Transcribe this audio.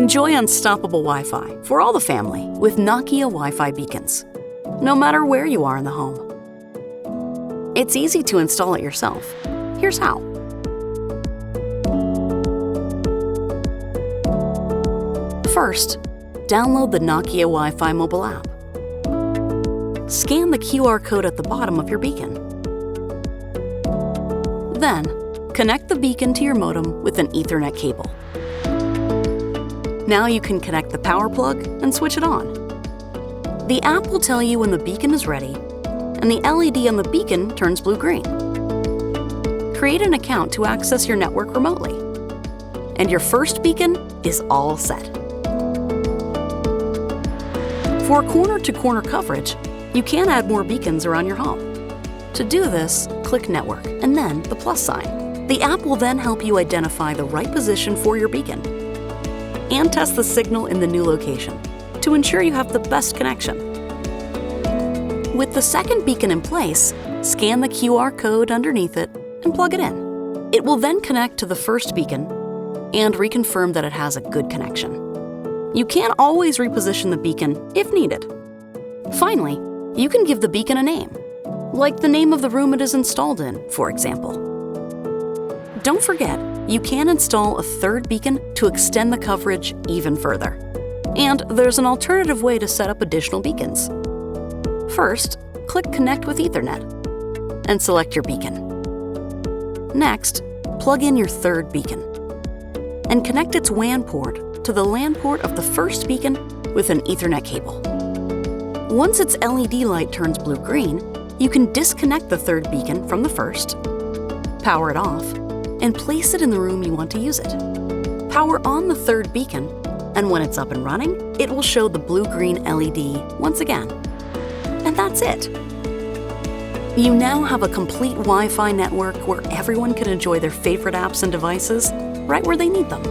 Enjoy unstoppable Wi-Fi for all the family with Nokia Wi-Fi Beacons, no matter where you are in the home. It's easy to install it yourself. Here's how. First, download the Nokia Wi-Fi mobile app. Scan the QR code at the bottom of your beacon. Then, connect the beacon to your modem with an Ethernet cable. Now you can connect the power plug and switch it on. The app will tell you when the beacon is ready, and the LED on the beacon turns blue-green. Create an account to access your network remotely, and your first beacon is all set. For corner-to-corner coverage, you can add more beacons around your home. To do this, click Network and then the plus sign. The app will then help you identify the right position for your beacon and test the signal in the new location to ensure you have the best connection. With the second beacon in place, scan the QR code underneath it and plug it in. It will then connect to the first beacon and reconfirm that it has a good connection. You can always reposition the beacon if needed. Finally, you can give the beacon a name, like the name of the room it is installed in, for example. Don't forget, you can install a third beacon to extend the coverage even further. And there's an alternative way to set up additional beacons. First, click Connect with Ethernet and select your beacon. Next, plug in your third beacon and connect its WAN port to the LAN port of the first beacon with an Ethernet cable. Once its LED light turns blue-green, you can disconnect the third beacon from the first, power it off, and place it in the room you want to use it. Power on the third beacon, and when it's up and running, it will show the blue-green LED once again. And that's it. You now have a complete Wi-Fi network where everyone can enjoy their favorite apps and devices right where they need them.